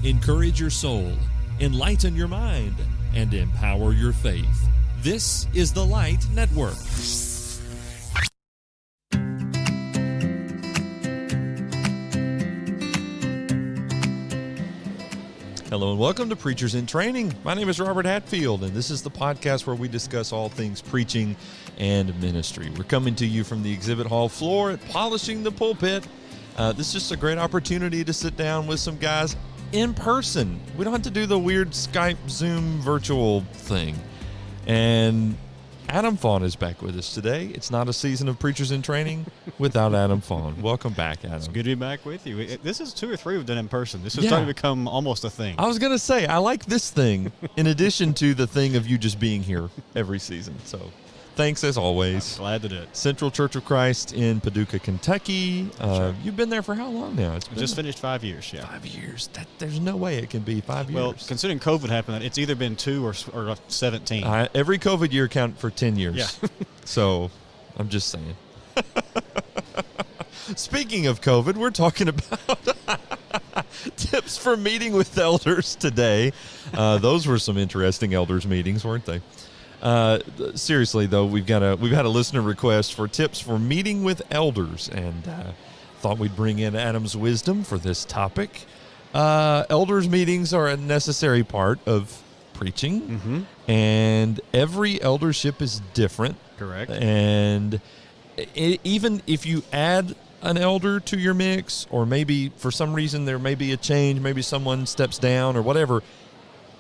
encourage your soul, enlighten your mind, and empower your faith. This is the Light Network. Hello and welcome to Preachers in Training. My name is Robert Hatfield, and this is the podcast where we discuss all things preaching and ministry. We're coming to you from the exhibit hall floor at Polishing the Pulpit. This is just a great opportunity to sit down with some guys in person. We don't have to do the weird Skype, Zoom, virtual thing. And Adam Faughn is back with us today. It's not a season of Preachers in Training without Adam Faughn. Welcome back, Adam. It's good to be back with you. This is 2 or 3 we've done in person. This is starting to become almost a thing. I was going to say, I like this thing in addition to the thing of you just being here every season. So thanks as always. I'm glad to do it. Central Church of Christ in Paducah, Kentucky. Sure. You've been there for how long now? It's just finished 5 years, yeah. 5 years. There's no way it can be 5 years. Well, considering COVID happened, it's either been 2 or 17. Every COVID year counted for 10 years. Yeah. So I'm just saying. Speaking of COVID, we're talking about tips for meeting with elders today. Those were some interesting elders meetings, weren't they? Seriously though, we've had a listener request for tips for meeting with elders, and thought we'd bring in Adam's wisdom for this topic. Elders meetings are a necessary part of preaching, and every eldership is different. Correct. And even if you add an elder to your mix, or maybe for some reason there may be a change, maybe someone steps down or whatever,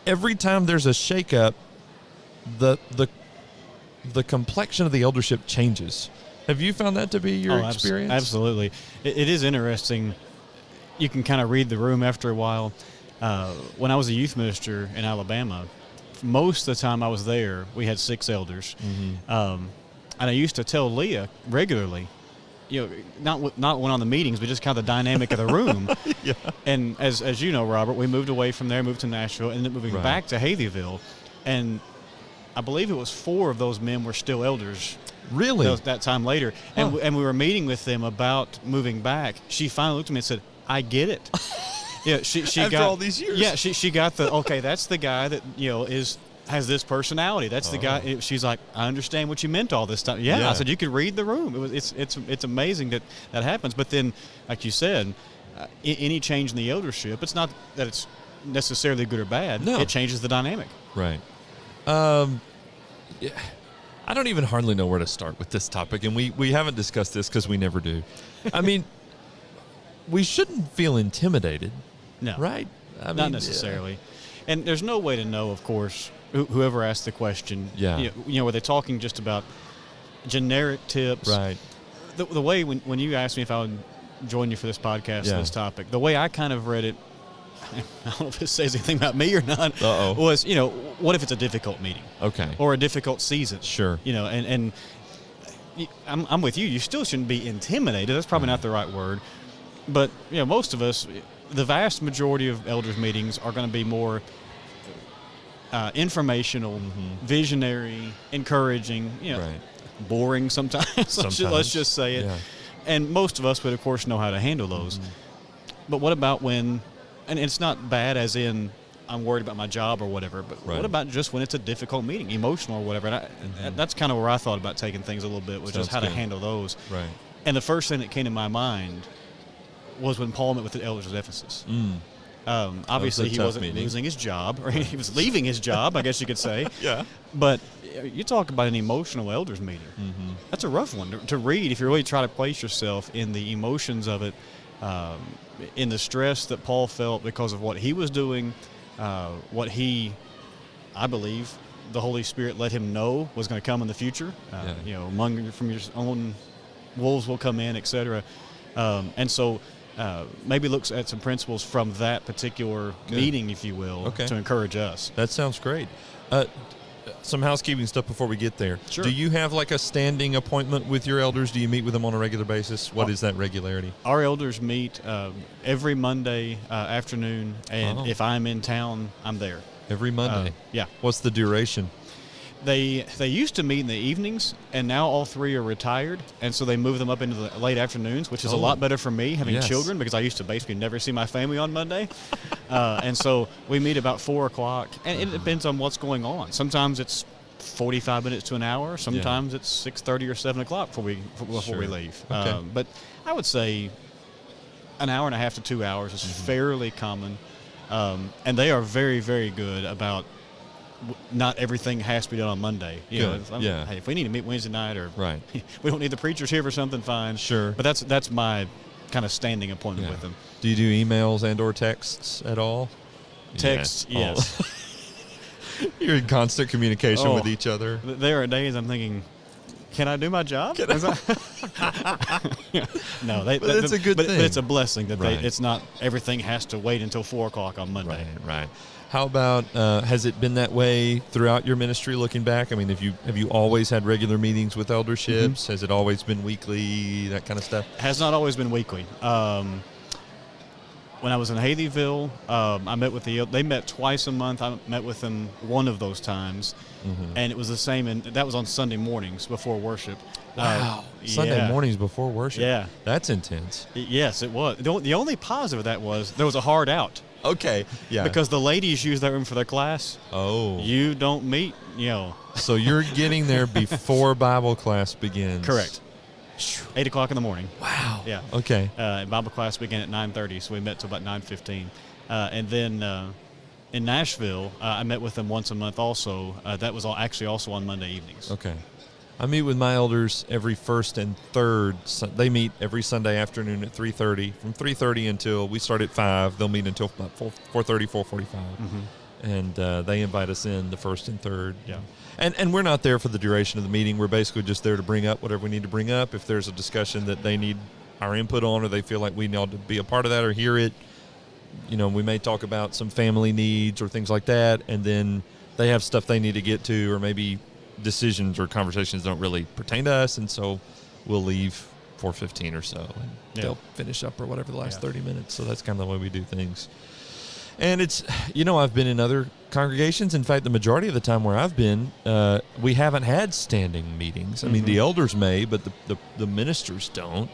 every time there's a shakeup, the complexion of the eldership changes. Have you found that to be your experience? Absolutely. It is interesting. You can kind of read the room after a while. When I was a youth minister in Alabama, most of the time I was there, we had 6 elders. And I used to tell Leah regularly, not when on the meetings, but just kind of the dynamic of the room. Yeah. And as you know, Robert, we moved away from there, moved to Nashville, and then moving back to Hatheville. And I believe it was 4 of those men were still elders. Really? That time later. Huh. And we were meeting with them about moving back. She finally looked at me and said, I get it. Yeah, she After got all these years. Yeah, she got the, okay, that's the guy that, has this personality. That's the guy. She's like, I understand what you meant all this time. Yeah. I said, you could read the room. It's amazing that happens. But then, like you said, any change in the eldership, it's not that it's necessarily good or bad. No. It changes the dynamic. Right. I don't even hardly know where to start with this topic, and we haven't discussed this because we never do. I mean, we shouldn't feel intimidated. No. Right? Not necessarily. And there's no way to know, of course, whoever asked the question. Yeah. Were they talking just about generic tips? Right. The way when you asked me if I would join you for this podcast, this topic, the way I kind of read it, I don't know if it says anything about me or not, was, what if it's a difficult meeting? Okay. Or a difficult season? Sure. And I'm with you. You still shouldn't be intimidated. That's probably not the right word. But, most of us, the vast majority of elders meetings are going to be more informational, visionary, encouraging, boring sometimes. Let's just say it. Yeah. And most of us would, of course, know how to handle those. But what about when, and it's not bad as in I'm worried about my job or whatever, but what about just when it's a difficult meeting, emotional or whatever? And that's kind of where I thought about taking things a little bit, was just how to handle those. Right. And the first thing that came to my mind was when Paul met with the elders of Ephesus. Obviously, he wasn't losing his job, or he was leaving his job, I guess you could say. Yeah. But you talk about an emotional elders meeting. That's a rough one to read if you really try to place yourself in the emotions of it, in the stress that Paul felt because of what he was doing, what I believe, the Holy Spirit let him know was going to come in the future. From your own wolves will come in, etc. And so maybe looks at some principles from that particular meeting, if you will, to encourage us. That sounds great. Some housekeeping stuff before we get there. Sure. Do you have like a standing appointment with your elders? Do you meet with them on a regular basis? What is that regularity? Our elders meet every Monday afternoon, and if I'm in town, I'm there. Every Monday? Yeah. What's the duration? They used to meet in the evenings, and now all three are retired, and so they move them up into the late afternoons, which is a lot better for me having children, because I used to basically never see my family on Monday. And so we meet about 4 o'clock, and it depends on what's going on. Sometimes it's 45 minutes to an hour. Sometimes it's 6:30 or 7 o'clock before we leave. Okay. But I would say an hour and a half to 2 hours is fairly common, and they are very, very good about not everything has to be done on Monday. You know, hey, if we need to meet Wednesday night, or we don't need the preachers here for something, fine. Sure. But that's my kind of standing appointment with them. Do you do emails and or texts at all? Texts, yes. You're in constant communication with each other. There are days I'm thinking, can I do my job? No, but it's a good thing. But it's a blessing that it's not everything has to wait until 4 o'clock on Monday. Right. How about, has it been that way throughout your ministry looking back? I mean, have you always had regular meetings with elderships? Has it always been weekly, that kind of stuff? Has not always been weekly. When I was in Haleyville, I met with they met twice a month. I met with them one of those times, and it was the same, and that was on Sunday mornings before worship. Wow. Sunday mornings before worship? Yeah. That's intense. Yes, it was. The only positive of that was there was a hard out. Okay, yeah. Because the ladies use that room for their class. Oh. You don't meet, So you're getting there before Bible class begins. Correct. 8 o'clock in the morning. Wow. Yeah. Okay. Bible class began at 9:30, so we met till about 9:15. And then in Nashville, I met with them once a month also. That was actually also on Monday evenings. Okay. I meet with my elders every first and third. They meet every Sunday afternoon at 3:30. From 3:30 until we start at 5, they'll meet until about 4:30, 4:45. And they invite us in the first and third. Yeah. And we're not there for the duration of the meeting. We're basically just there to bring up whatever we need to bring up. If there's a discussion that they need our input on, or they feel like we need to be a part of that or hear it, we may talk about some family needs or things like that. And then they have stuff they need to get to, or maybe decisions or conversations don't really pertain to us, and so we'll leave 4:15 or so, and they'll finish up or whatever the last 30 minutes. So that's kind of the way we do things. And it's, I've been in other congregations. In fact, the majority of the time where I've been, we haven't had standing meetings. I mean, the elders may, but the ministers don't.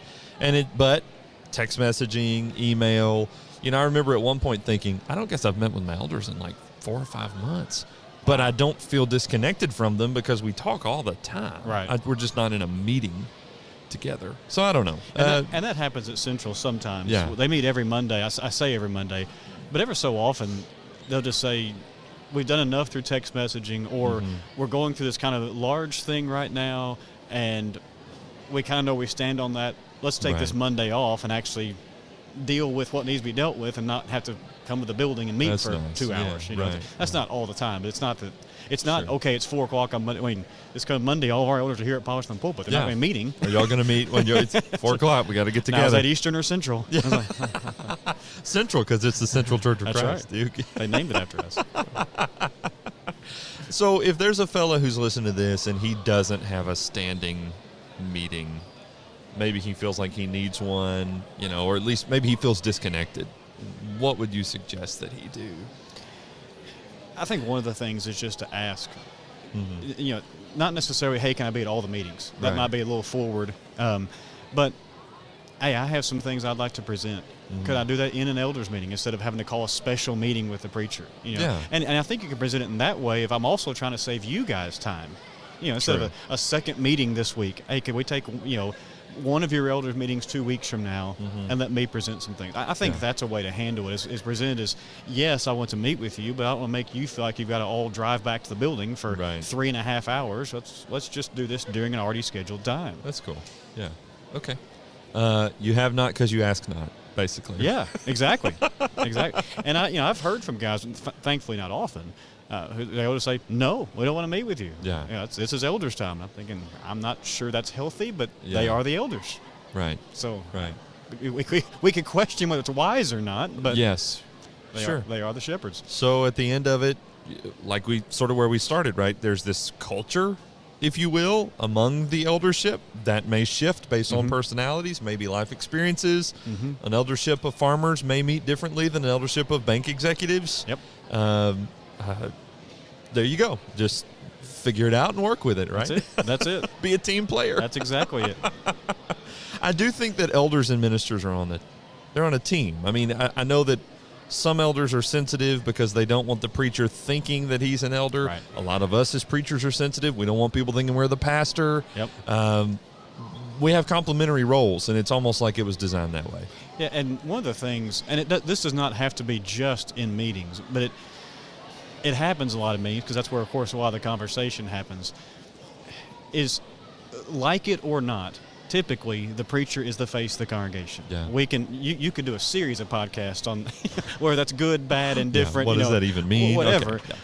But text messaging, email. I remember at one point thinking, I don't guess I've met with my elders in like 4 or 5 months. But I don't feel disconnected from them because we talk all the time. Right. We're just not in a meeting together. So I don't know. And that happens at Central sometimes. Yeah. They meet every Monday. I say every Monday. But ever so often, they'll just say, we've done enough through text messaging, or we're going through this kind of large thing right now, and we kind of know we stand on that. Let's take this Monday off and actually deal with what needs to be dealt with, and not have to come to the building and meet for 2 hours. That's not all the time, but it's not that. It's not okay. It's 4 o'clock on Monday. I mean, it's coming Monday. All of our elders are here at Polishing the Pulpit. They're not going to be meeting. Are y'all going to meet when it's 4 o'clock? We got to get together. Now, is that Eastern or Central? Yeah. Central, because it's the Central Church of Christ. Right. They named it after us. So if there's a fella who's listening to this and he doesn't have a standing meeting, maybe he feels like he needs one, or at least maybe he feels disconnected, what would you suggest that he do? I think one of the things is just to ask, not necessarily, hey, can I be at all the meetings? That might be a little forward. But, hey, I have some things I'd like to present. Could I do that in an elders meeting instead of having to call a special meeting with the preacher? And I think you can present it in that way if I'm also trying to save you guys time. Instead of a second meeting this week, hey, could we take, one of your elders meetings 2 weeks from now and let me present some things. I think that's a way to handle it, is present as, yes, I want to meet with you, but I don't want to make you feel like you've got to all drive back to the building for 3.5 hours. Let's just do this during an already scheduled time. That's cool. Yeah. Okay. You have not because you ask not, basically. Yeah, exactly. Exactly. And I've heard from guys, thankfully not often, who they always say, no, we don't want to meet with you. Yeah. This is elders' time. I'm thinking, I'm not sure that's healthy, but they are the elders. Right. So we could question whether it's wise or not, but yes, they are the shepherds. So at the end of it, like we sort of where we started, right? There's this culture, if you will, among the eldership that may shift based on personalities, maybe life experiences. An eldership of farmers may meet differently than an eldership of bank executives. Yep. there you go. Just figure it out and work with it, right? That's it. Be a team player. That's exactly it. I do think that elders and ministers are they're on a team. I mean, I know that some elders are sensitive because they don't want the preacher thinking that he's an elder. Right. A lot of us as preachers are sensitive. We don't want people thinking we're the pastor. Yep. We have complementary roles, and it's almost like it was designed that way. Yeah, and one of the things, and this does not have to be just in meetings, but it happens a lot in meetings because that's where, of course, a lot of the conversation happens, is like it or not, typically the preacher is the face of the congregation. Yeah. You could do a series of podcasts on where that's good, bad, and different. What does that even mean? Whatever. Okay. Yeah.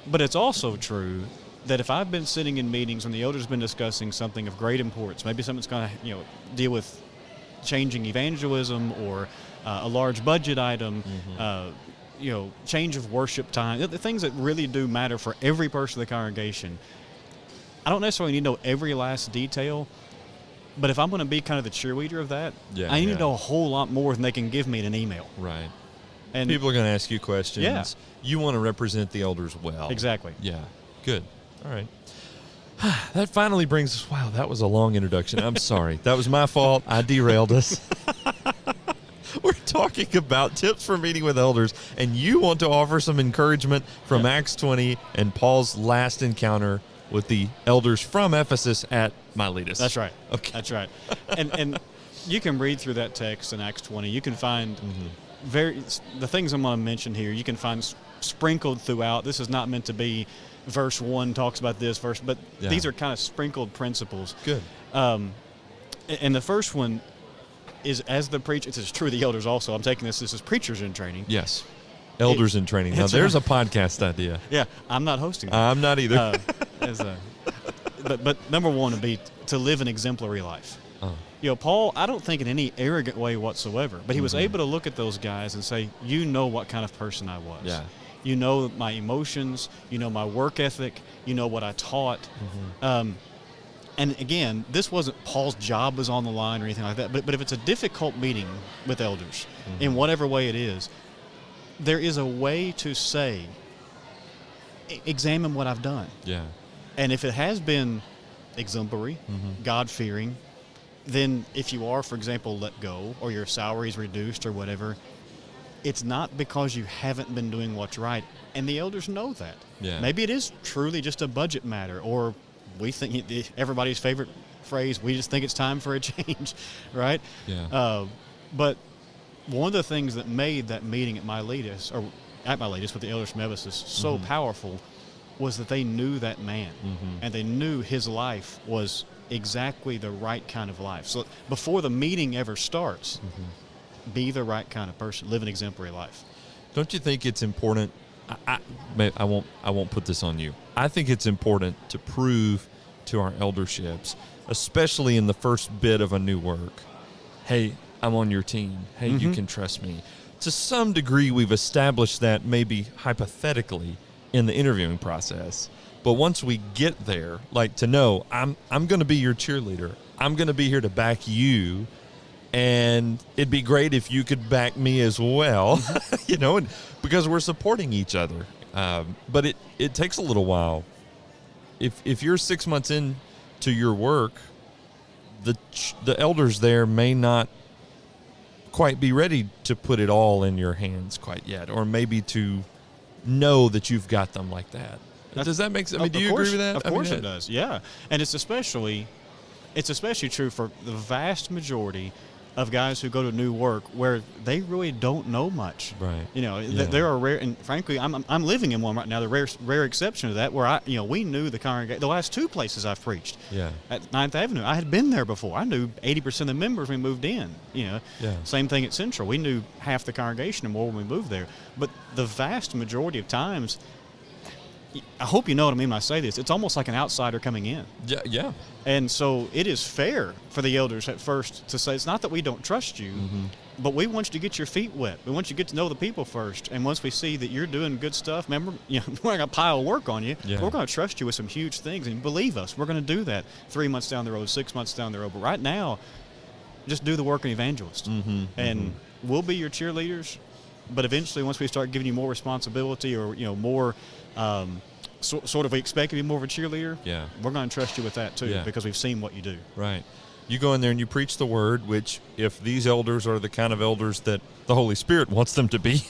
But it's also true that if I've been sitting in meetings when the elder's been discussing something of great importance, maybe something that's going to deal with changing evangelism or a large budget item, change of worship time, the things that really do matter for every person in the congregation. I don't necessarily need to know every last detail, but if I'm going to be kind of the cheerleader of that, I need to know a whole lot more than they can give me in an email. Right. And people are going to ask you questions. Yeah. You want to represent the elders well. Exactly. Yeah. Good. All right. That finally brings us. Wow, that was a long introduction. I'm sorry. That was my fault. I derailed us. We're talking about tips for meeting with elders, and you want to offer some encouragement from Acts 20 and Paul's last encounter with the elders from Ephesus at Miletus. That's right. Okay. That's right. And you can read through that text in Acts 20. You can find the things I'm going to mention here. You can find sprinkled throughout. This is not meant to be verse 1 talks about this verse, but these are kind of sprinkled principles. Good. And the first one is as the preacher. It's true of the elders also. I'm taking this as preachers in training. Yes. Elders in training. Now, there's a podcast idea. Yeah, I'm not hosting that. I'm not either. But number one would be to live an exemplary life. Paul, I don't think in any arrogant way whatsoever, but he was able to look at those guys and say, you know what kind of person I was. Yeah. You know my emotions. You know my work ethic. You know what I taught. And again, this wasn't Paul's job was on the line or anything like that, but if it's a difficult meeting with elders, in whatever way it is, there is a way to say, examine what I've done. Yeah. And if it has been exemplary, God-fearing, then if you are, for example, let go or your salary is reduced or whatever, it's not because you haven't been doing what's right. And the elders know that. Yeah. Maybe it is truly just a budget matter, or we think everybody's favorite phrase, we just think it's time for a change, right? Yeah. But one of the things that made that meeting at Miletus with the elders from Ephesus so powerful was that they knew that man, and they knew his life was exactly the right kind of life. So before the meeting ever starts, be the right kind of person, live an exemplary life. Don't you think it's important? I won't put this on you. I think it's important to prove to our elderships, especially in the first bit of a new work, hey, I'm on your team. Hey, you can trust me. To some degree, we've established that maybe hypothetically in the interviewing process. But once we get there, like to know I'm going to be your cheerleader. I'm going to be here to back you. And it'd be great if you could back me as well, and because we're supporting each other. But it takes a little while. If you're 6 months into your work, the elders there may not quite be ready to put it all in your hands quite yet, or maybe to know that you've got them like that. Does that make sense? I mean, do you agree with that? Of course it does, yeah. And it's especially true for the vast majority of guys who go to new work where they really don't know much. Right. There are rare, and frankly, I'm living in one right now, the rare exception to that, where we knew the congregation, the last two places I've preached. Yeah. At 9th Avenue, I had been there before. I knew 80% of the members when we moved in. Yeah. Same thing at Central. We knew half the congregation and more when we moved there. But the vast majority of times, I hope you know what I mean when I say this. It's almost like an outsider coming in. Yeah. And so it is fair for the elders at first to say, it's not that we don't trust you, but we want you to get your feet wet. We want you to get to know the people first. And once we see that you're doing good stuff, remember, we're not going to pile work on you. Yeah. We're going to trust you with some huge things. And believe us, we're going to do that 3 months down the road, 6 months down the road. But right now, just do the work of an evangelist. And we'll be your cheerleaders. But eventually, once we start giving you more responsibility or, more sort of we expect you to be more of a cheerleader. Yeah. We're going to trust you with that too, Yeah. because we've seen what you do. Right. You go in there and you preach the word, which if these elders are the kind of elders that the Holy Spirit wants them to be,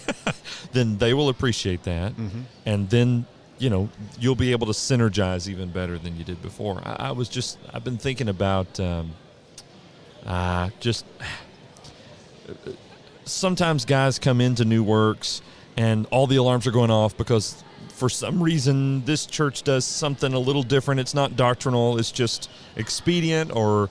then they will appreciate that. Mm-hmm. And then, you'll be able to synergize even better than you did before. I've been thinking about just sometimes guys come into new works and all the alarms are going off because for some reason this church does something a little different. It's not doctrinal. It's just expedient, or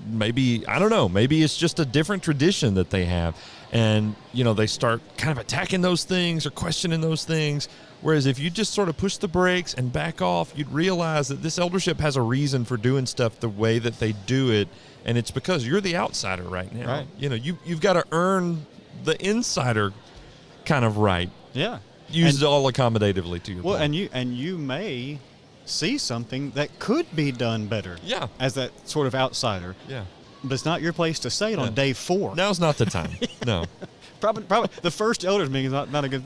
maybe, I don't know, maybe it's just a different tradition that they have. And, they start kind of attacking those things or questioning those things. Whereas if you just sort of push the brakes and back off, you'd realize that this eldership has a reason for doing stuff the way that they do it. And it's because you're the outsider right now. Right. You've got to earn the insider kind of right. Yeah. Used all accommodatively to your Well, point. and you may see something that could be done better. Yeah. As that sort of outsider. Yeah. But it's not your place to say it on day 4. Now's not the time. No. Probably the first elders meeting is not a good.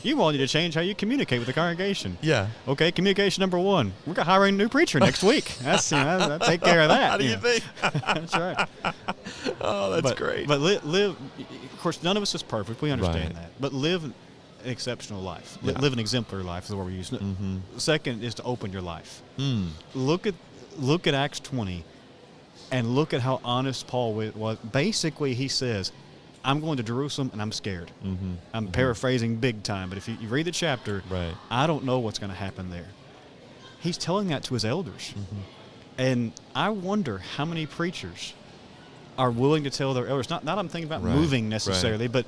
You wanted to change how you communicate with the congregation. Yeah. Okay, communication number 1. We're gonna hiring a new preacher next week. That's I'll take care of that. How do you think? That's right. Oh, that's great. But live. Of course, none of us is perfect. We understand Right. that. But live an exceptional life. Yeah. Live an exemplary life is the word we're using. Mm-hmm. Second is to open your life. Mm. Look at Acts 20, and look at how honest Paul was. Basically, he says, I'm going to Jerusalem and I'm scared. Mm-hmm. I'm paraphrasing big time, but if you read the chapter, Right. I don't know what's going to happen there. He's telling that to his elders. Mm-hmm. And I wonder how many preachers are willing to tell their elders, not I'm thinking about Right. moving necessarily, but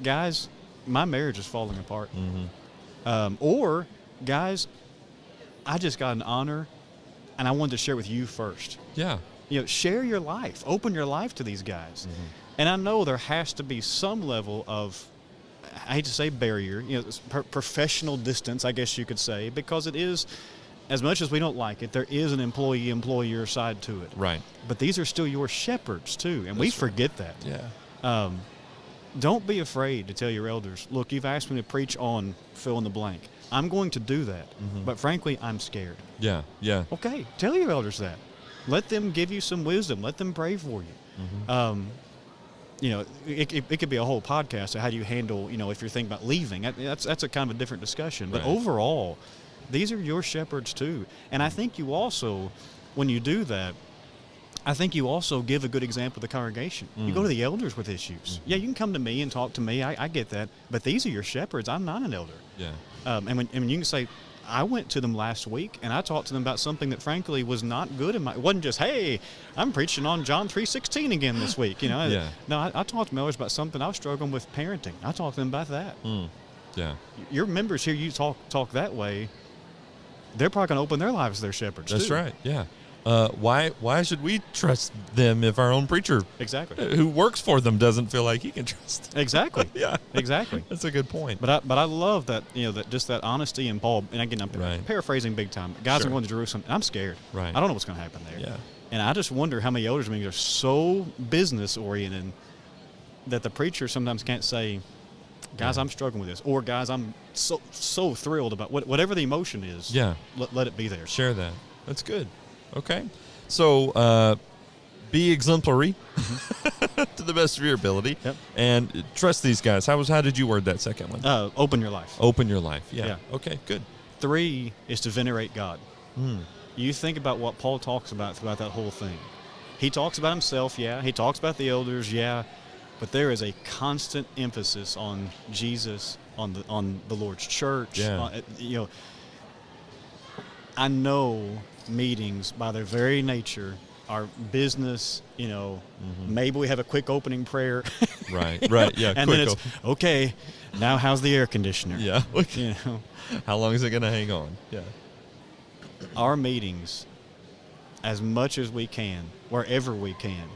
guys, my marriage is falling apart. Mm-hmm. Or, guys, I just got an honor and I wanted to share with you first. Yeah. Share your life. Open your life to these guys. Mm-hmm. And I know there has to be some level of, I hate to say barrier, professional distance, I guess you could say, because it is, as much as we don't like it, there is an employee-employer side to it. Right. But these are still your shepherds, too, and we That's right. forget that. Yeah. Don't be afraid to tell your elders, look, you've asked me to preach on fill in the blank. I'm going to do that, but frankly, I'm scared. Yeah. Yeah. Okay, tell your elders that. Let them give you some wisdom. Let them pray for you. Mm-hmm. It could be a whole podcast of how do you handle, if you're thinking about leaving. That's a kind of a different discussion. But Right. overall, these are your shepherds too. And I think you also, when you do that, I think you also give a good example to the congregation. You go to the elders with issues. Yeah, you can come to me and talk to me. I get that. But these are your shepherds. I'm not an elder. Yeah. And when you can say, I went to them last week and I talked to them about something that frankly was not good it wasn't just, hey, I'm preaching on John 3:16 again this week. Yeah. No, I talked to elders about something I was struggling with parenting. I talked to them about that. Yeah. Your members here, you talk that way, they're probably going to open their lives to their shepherds That's too. right. Yeah. Why should we trust them if our own preacher Exactly. who works for them doesn't feel like he can trust them? Exactly. Yeah. Exactly. That's a good point. But I love that, that just that honesty in Paul. And again, I'm Right. paraphrasing big time. Guys Sure. are going to Jerusalem. And I'm scared. Right. I don't know what's going to happen there. Yeah. And I just wonder how many elders meetings are so business oriented that the preacher sometimes can't say, guys, I'm struggling with this, or guys, I'm so thrilled about whatever the emotion is. Yeah. Let it be there. Share that. That's good. Okay. So be exemplary to the best of your ability. Yep. And trust these guys. How did you word that second one? Open your life. Open your life. Yeah. Yeah. Okay, good. 3 is to venerate God. You think about what Paul talks about throughout that whole thing. He talks about himself, yeah. He talks about the elders, yeah. But there is a constant emphasis on Jesus, on the Lord's church. Yeah. I know meetings by their very nature are business. Maybe we have a quick opening prayer. Right. Yeah. And then it's okay. Now how's the air conditioner? Yeah. How long is it going to hang on? Yeah. Our meetings, as much as we can, wherever we can,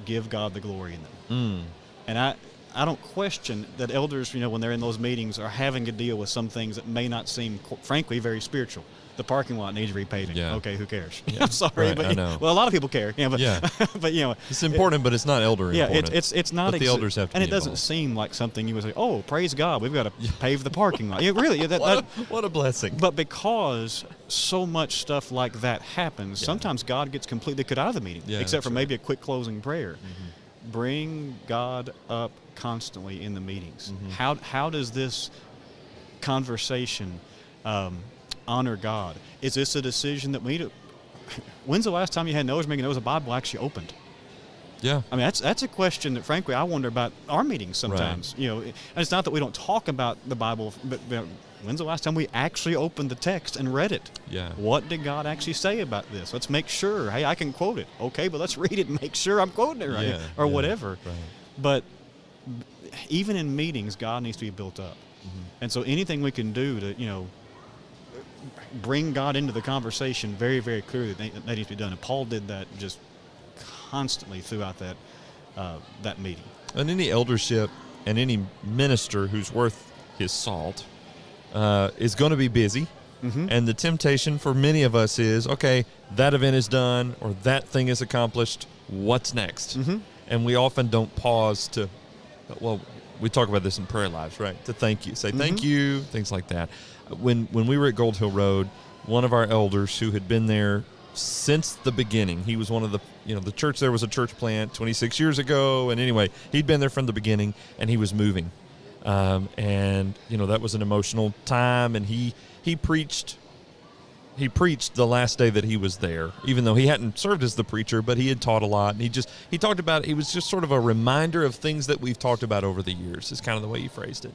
give God the glory in them. And I don't question that elders, when they're in those meetings, are having to deal with some things that may not seem, frankly, very spiritual. the parking lot needs repaving. Yeah. Okay, who cares? Yeah. I'm sorry, Right, but I know. well, a lot of people care. Yeah, but Yeah. but It's important, but it's not elder yeah, important. it's not. But the elders have to and be it doesn't involved. seem like something you would say. Oh, praise God, we've got to pave the parking lot. Yeah, really. Yeah, What a blessing. but because so much stuff like that happens, sometimes God gets completely cut out of the meeting, except for maybe a quick closing prayer. Bring God up constantly in the meetings. How does this conversation honor God? Is this a decision that we need to... When's the last time you had an elders meeting that was a Bible actually opened? Yeah. I mean, that's a question that, frankly, I wonder about our meetings sometimes. Right. And it's not that we don't talk about the Bible, but when's the last time we actually opened the text and read it? Yeah. What did God actually say about this? Let's make sure. Hey, I can quote it. Okay, but let's read it and make sure I'm quoting it right, or whatever. Right. But even in meetings, God needs to be built up. And so anything we can do to, bring God into the conversation very, very clearly, that needs to be done. And Paul did that just constantly throughout that meeting. And any eldership and any minister who's worth his salt is going to be busy. And the temptation for many of us is, okay, that event is done or that thing is accomplished. What's next? And we often don't pause to, well, we talk about this in prayer lives, right? To thank you, say thank you, things like that. When we were at Gold Hill Road, one of our elders who had been there since the beginning, he was one of the church there was a church plant 26 years ago, and anyway, he'd been there from the beginning, and he was moving, and that was an emotional time, and he preached the last day that he was there, even though he hadn't served as the preacher, but he had taught a lot, and he talked about, it was just sort of a reminder of things that we've talked about over the years, is kind of the way he phrased it.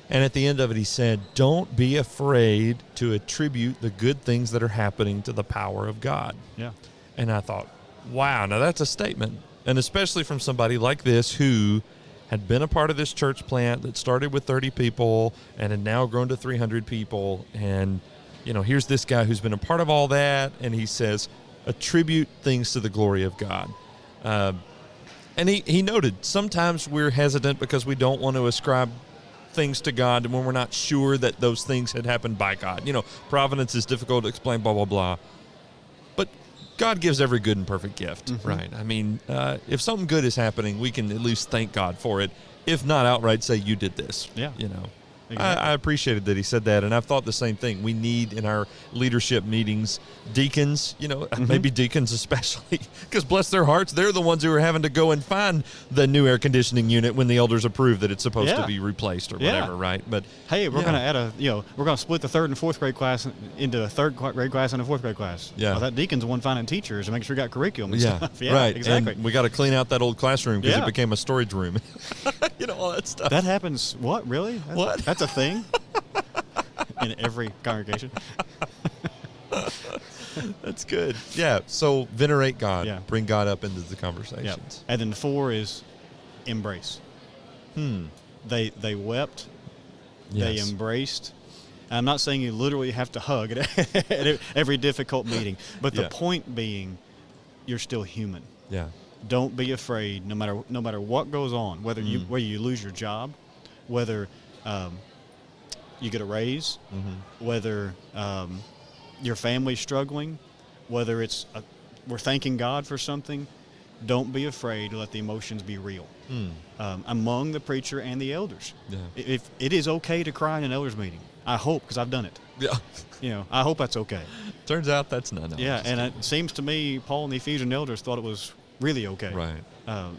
And at the end of it, he said, don't be afraid to attribute the good things that are happening to the power of God. Yeah. And I thought, wow, now that's a statement. And especially from somebody like this who had been a part of this church plant that started with 30 people and had now grown to 300 people. And, here's this guy who's been a part of all that. And he says, attribute things to the glory of God. And he noted, sometimes we're hesitant because we don't want to ascribe things to God when we're not sure that those things had happened by God. Providence is difficult to explain, blah, blah, blah. But God gives every good and perfect gift, right? I mean, if something good is happening, we can at least thank God for it. If not outright say, you did this. Yeah. Exactly. I appreciated that he said that, and I've thought the same thing. We need in our leadership meetings deacons, maybe deacons especially, because bless their hearts, they're the ones who are having to go and find the new air conditioning unit when the elders approve that it's supposed to be replaced or whatever, right? But hey, we're going to add we're going to split the third and fourth grade class into a third grade class and a fourth grade class. Yeah. Well, that deacon's the one finding teachers and making sure we got curriculum and stuff. Yeah, right. Exactly. And we got to clean out that old classroom because it became a storage room. All that stuff. That happens. What, really? What? That's a thing? In every congregation. That's good. Yeah. So venerate God. Yeah. Bring God up into the Yeah. conversations. And then 4 is embrace. They wept. They Yes. embraced. And I'm not saying you literally have to hug at every difficult meeting, but the point being, you're still human. Yeah. Don't be afraid, no matter what goes on, whether you lose your job, whether you get a raise, whether your family's struggling, whether it's we're thanking God for something. Don't be afraid to let the emotions be real among the preacher and the elders. Yeah. If it is okay to cry in an elders meeting, I hope, because I've done it. Yeah. I hope that's okay. Turns out that's not. Yeah, and it seems to me Paul and the Ephesian elders thought it was really okay. Right.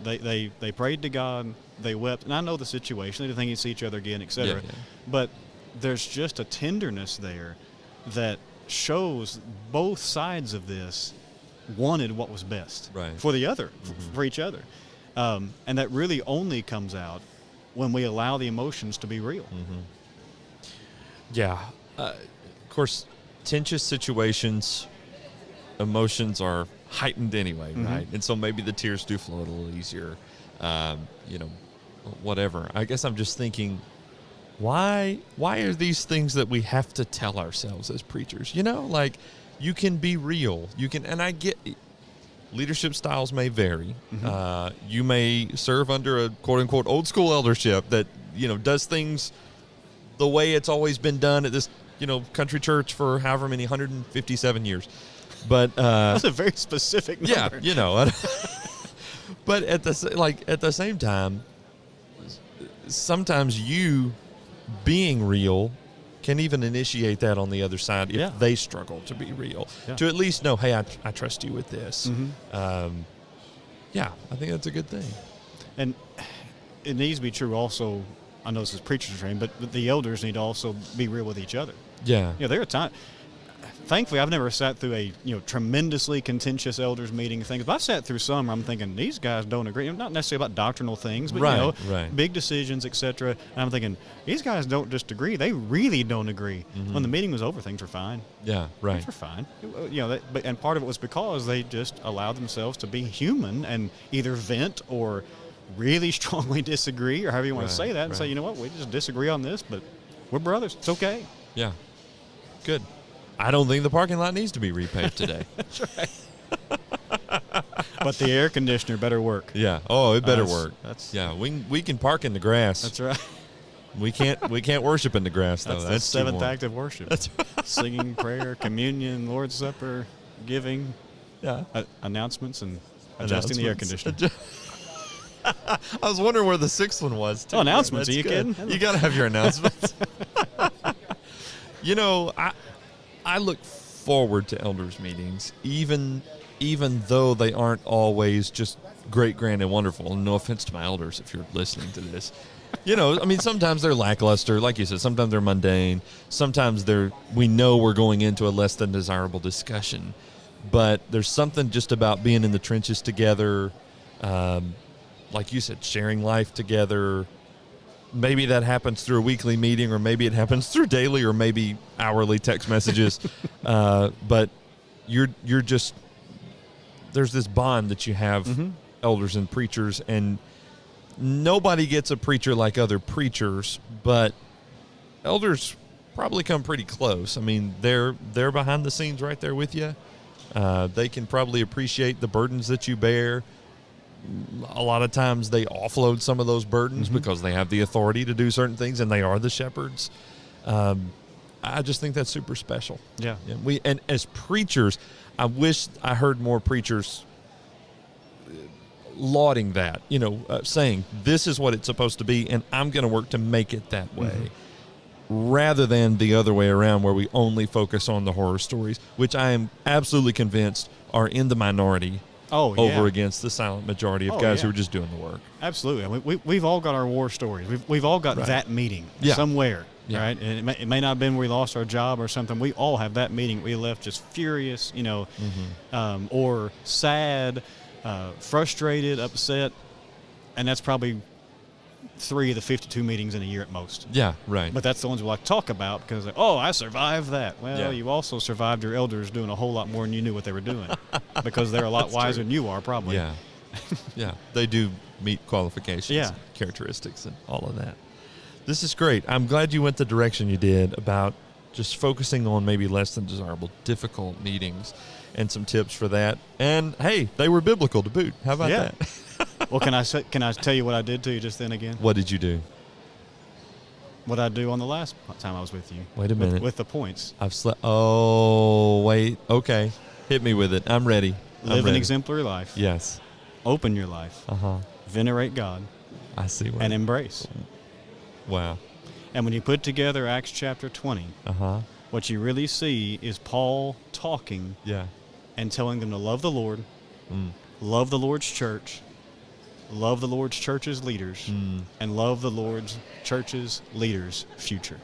They prayed to God, they wept, and I know the situation. They didn't think they'd see each other again, etc. Yeah. But there's just a tenderness there that shows both sides of this wanted what was best for the other, for each other. And that really only comes out when we allow the emotions to be real. Yeah. Of course, tense situations, emotions are heightened anyway, right? And so maybe the tears do flow a little easier, whatever. I guess I'm just thinking, why are these things that we have to tell ourselves as preachers? Like, you can be real. You can, and I get leadership styles may vary. You may serve under a quote unquote old school eldership that, does things the way it's always been done at this, country church for however many 157 years. But that's a very specific number. Yeah, but at the same time, sometimes you being real can even initiate that on the other side if they struggle to be real. Yeah. To at least know, hey, I trust you with this. Mm-hmm. I think that's a good thing. And it needs to be true also. I know this is preacher's training, but the elders need to also be real with each other. Yeah. There are times. Thankfully, I've never sat through a tremendously contentious elders meeting things. But I've sat through some where I'm thinking these guys don't agree. Not necessarily about doctrinal things, but big decisions, etc. And I'm thinking these guys don't just agree; they really don't agree. Mm-hmm. When the meeting was over, things were fine. Yeah, right. Things were fine. And part of it was because they just allowed themselves to be human and either vent or really strongly disagree, or however you want to say that, and say, you know what, we just disagree on this, but we're brothers. It's okay. Yeah. Good. I don't think the parking lot needs to be repaved today. That's right. But the air conditioner better work. Yeah. Oh, it better work. We can park in the grass. That's right. We can't worship in the grass though. That's the seventh act of worship. That's right. Singing, prayer, communion, Lord's Supper, giving, announcements, and adjusting the air conditioner. I was wondering where the sixth one was too. Oh, announcements. Are you kidding? You got to have your announcements. I look forward to elders meetings, even though they aren't always just great, grand, and wonderful. And no offense to my elders if you're listening to this. Sometimes they're lackluster. Like you said, sometimes they're mundane. Sometimes we know we're going into a less than desirable discussion. But there's something just about being in the trenches together, like you said, sharing life together. Maybe that happens through a weekly meeting, or maybe it happens through daily or maybe hourly text messages. But you're just, there's this bond that you have, elders and preachers, and nobody gets a preacher like other preachers, but elders probably come pretty close. I mean, they're behind the scenes right there with you. They can probably appreciate the burdens that you bear. A lot of times they offload some of those burdens because they have the authority to do certain things, and they are the shepherds. I just think that's super special. Yeah. And as preachers, I wish I heard more preachers lauding that, saying this is what it's supposed to be, and I'm going to work to make it that way, rather than the other way around where we only focus on the horror stories, which I am absolutely convinced are in the minority. Over against the silent majority of guys who are just doing the work. Absolutely. We've all got our war stories. We've all got that meeting somewhere, right? And it may not have been where we lost our job or something. We all have that meeting. We left just furious, or sad, frustrated, upset, and that's probably 3 of the 52 meetings in a year at most. Yeah, right. But that's the ones we like to talk about because, I survived that. Well, you also survived your elders doing a whole lot more than you knew what they were doing because they're a lot wiser than you are, probably. Yeah. Yeah. They do meet qualifications, characteristics, and all of that. This is great. I'm glad you went the direction you did about just focusing on maybe less than desirable, difficult meetings and some tips for that. And, hey, they were biblical to boot. How about that? Well, can I tell you what I did to you just then again? What did you do? What I do on the last time I was with you. Wait a minute. With the points. I've slept. Oh, wait. Okay. Hit me with it. I'm ready. Live an exemplary life. Yes. Open your life. Venerate God. I see. And embrace. Wow. And when you put together Acts chapter 20, what you really see is Paul talking and telling them to love the Lord, love the Lord's church, love the Lord's church's leaders, and love the Lord's church's leaders' future.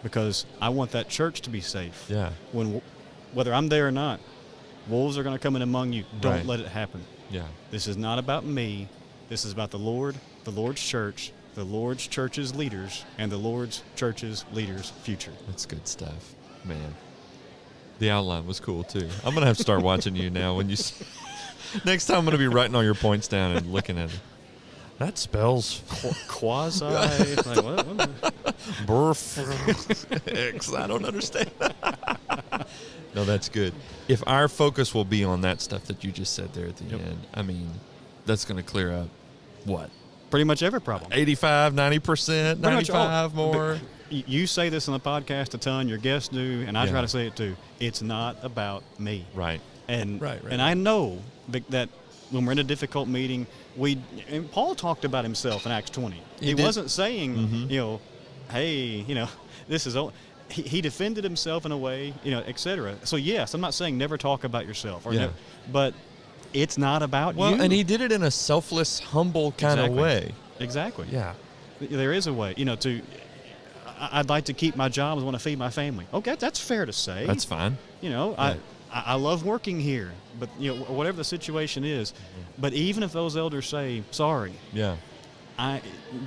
Because I want that church to be safe. Yeah. Whether I'm there or not, wolves are going to come in among you. Don't let it happen. Yeah. This is not about me. This is about the Lord, the Lord's church, the Lord's church's leaders, and the Lord's church's leaders' future. That's good stuff, man. The outline was cool too. I'm gonna have to start watching you now. When you next time, I'm gonna be writing all your points down and looking at it. That spells quasi. Like what? X. I don't understand. No, that's good. If our focus will be on that stuff that you just said there at the end, I mean, that's going to clear up what? Pretty much every problem. 85, 90%, 95 more. you say this on the podcast a ton, your guests do, and I try to say it too. It's not about me. Right. And I know that when we're in a difficult meeting, and Paul talked about himself in Acts 20. He wasn't saying, hey, this is all. He defended himself in a way, et cetera. So yes, I'm not saying never talk about yourself, but it's not about you. Well, and he did it in a selfless, humble kind of way. Exactly. Yeah. There is a way, I'd like to keep my job and want to feed my family. Okay, that's fair to say. That's fine. I love working here, but whatever the situation is. But even if those elders say sorry, I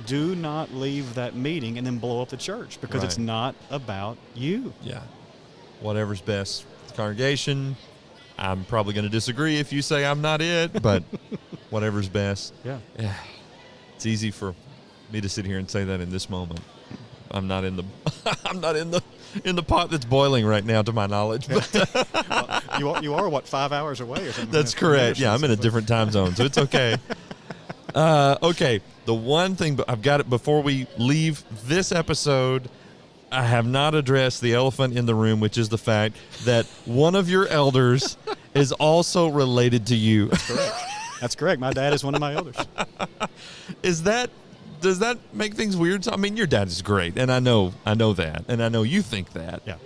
do not leave that meeting and then blow up the church because it's not about you. Yeah, whatever's best for the congregation. I'm probably going to disagree if you say I'm not it, but whatever's best. Yeah. It's easy for me to sit here and say that in this moment. I'm not in the I'm not in the pot that's boiling right now, to my knowledge. But well, you are what, 5 hours away or something? That's correct. Yeah, I'm in a different time zone, so it's okay. Okay, the one thing I've got it before we leave this episode. I have not addressed the elephant in the room, which is the fact that one of your elders is also related to you. That's correct. That's correct. My dad is one of my elders. Does that make things weird? I mean, your dad is great, and I know that, and I know you think that. Yeah.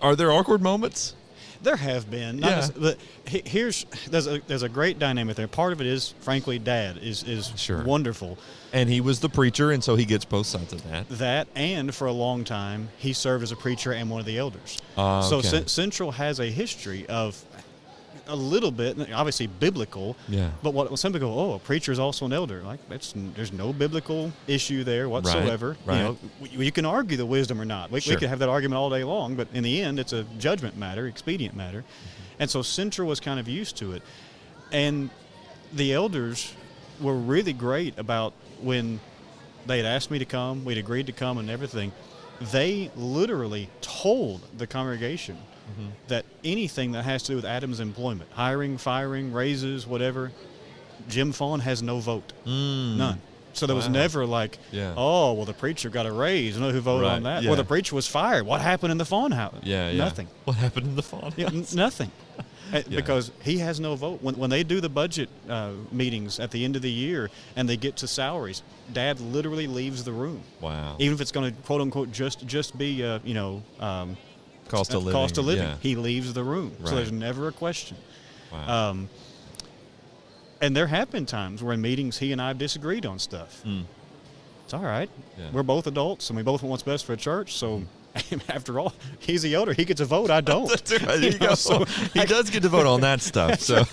Are there awkward moments? There have been. But there's a great dynamic there. Part of it is, frankly, Dad is Sure. wonderful. And he was the preacher, and so he gets both sides of that. That, and for a long time, he served as a preacher and one of the elders. Okay. So Central has a history of a little bit, obviously biblical. Yeah. But what some people go, a preacher is also an elder. Like there's no biblical issue there whatsoever. Right. You can argue the wisdom or not. We could have that argument all day long, but in the end, it's a judgment matter, expedient matter. And so Central was kind of used to it, and the elders were really great about when they had asked me to come, we'd agreed to come and everything. They literally told the congregation that anything that has to do with Adam's employment, hiring, firing, raises, whatever, Jim Faughn has no vote. None. So there was never like, oh, well, the preacher got a raise. I know who voted on that. Or the preacher was fired. What happened in the Faughn house? Nothing. What happened in the Faughn house? Nothing. Because he has no vote. When they do the budget meetings at the end of the year and they get to salaries, Dad literally leaves the room. Wow. Even if it's going to, quote unquote, just be, cost of living. Yeah. He leaves the room. Right. So there's never a question. Wow. And there have been times where in meetings he and I have disagreed on stuff. It's all right. Yeah. We're both adults and we both want what's best for a church. So after all, he's the elder. He gets a vote. I don't. That's right. There you go. So he does get to vote on that stuff. So,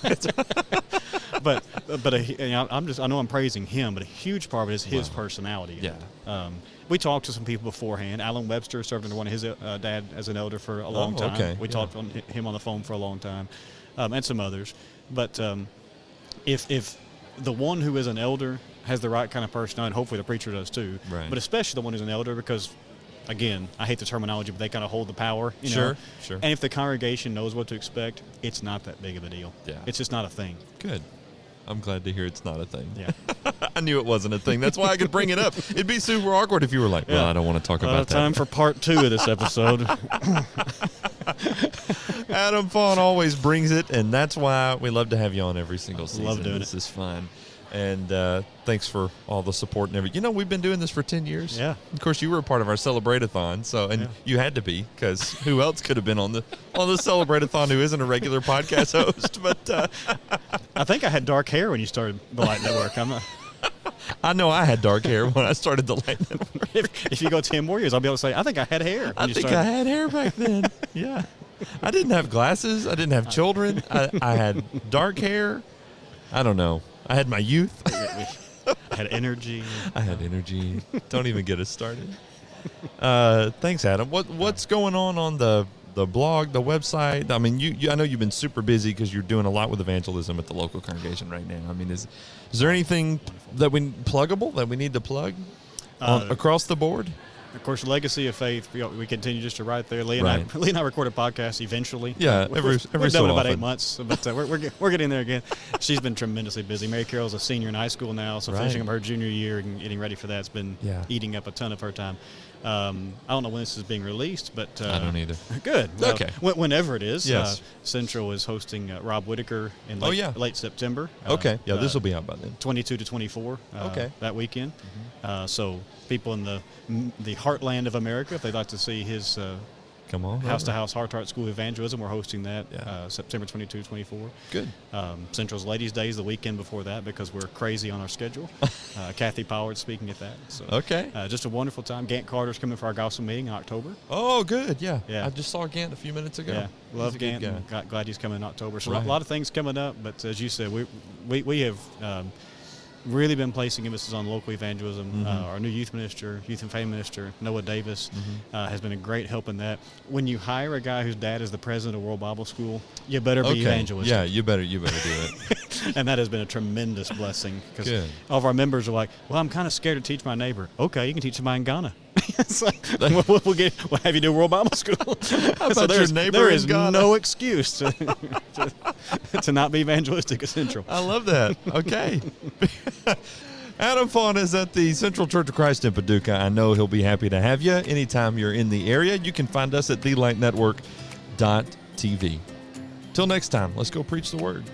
but I know I'm praising him, but a huge part of it is his personality. Yeah. We talked to some people beforehand. Alan Webster served under one of his dad as an elder for a long time. Okay. We talked on him on the phone for a long time, and some others. But if the one who is an elder has the right kind of personality, and hopefully the preacher does too, right. but especially the one who's an elder, because, again, I hate the terminology, but they kind of hold the power. Sure. And if the congregation knows what to expect, it's not that big of a deal. Yeah. It's just not a thing. Good. I'm glad to hear it's not a thing. Yeah. I knew it wasn't a thing. That's why I could bring it up. It'd be super awkward if you were like, well, I don't want to talk about that. Time for part 2 of this episode. Adam Faughn always brings it, and that's why we love to have you on every single season. Love doing this is fun. And thanks for all the support and everything. We've been doing this for 10 years. Yeah. Of course, you were a part of our Celebrate-a-thon, and you had to be, because who else could have been on the Celebrate-a-thon who isn't a regular podcast host? But I think I had dark hair when you started the Light Network. I know I had dark hair when I started the Light Network. If you go 10 more years, I'll be able to say, I think I had hair. I had hair back then. Yeah. I didn't have glasses. I didn't have children. I had dark hair. I don't know. I had my youth. I had energy. I had energy. Don't even get us started. Thanks, Adam. What's going on the blog, the website? I mean, I know you've been super busy because you're doing a lot with evangelism at the local congregation right now. I mean, is there anything pluggable that we need to plug across the board? Of course, Legacy of Faith, we continue just to write there. Lee Right. and I record a podcast eventually. Yeah, every We've so done it about often. 8 months, but we're getting there again. She's been tremendously busy. Mary Carol's a senior in high school now, so Right. finishing up her junior year and getting ready for that's been Yeah. eating up a ton of her time. I don't know when this is being released, but I don't either. Good. Well, Okay. Whenever it is. Yes. Central is hosting Rob Whitaker in Oh, yeah. late September. Okay. Yeah, this will be out by then. 22 to 24 Okay. that weekend. So people in the heartland of America, if they'd like to see his Come on. House to Robert. House Heart to Heart School Evangelism, we're hosting that Yeah. September 22, 24. Good. Central's Ladies' Day is the weekend before that because we're crazy on our schedule. Kathy Powers speaking at that. So, Okay. just a wonderful time. Gant Carter's coming for our gospel meeting in October. Oh, good. Yeah. Yeah. I just saw Gant a few minutes ago. Yeah, He's love a good Gant. guy. Glad he's coming in October. So Right. a lot of things coming up, but as you said, we have really been placing emphasis on local evangelism. Our new youth minister, youth and family minister, Noah Davis, has been a great help in that. When you hire a guy whose dad is the president of World Bible School, you better be Okay. evangelistic. Yeah, you better do it. And that has been a tremendous blessing because Good. all of our members are like, well, I'm kind of scared to teach my neighbor. Okay, you can teach somebody in Ghana. It's like, we'll have you do World Bible School. How about your neighbor there in is Ghana? no excuse to not be evangelistic at Central. I love that. Okay. Adam Faughn is at the Central Church of Christ in Paducah. I know he'll be happy to have you anytime you're in the area. You can find us at thelightnetwork.tv. Till next time, let's go preach the word.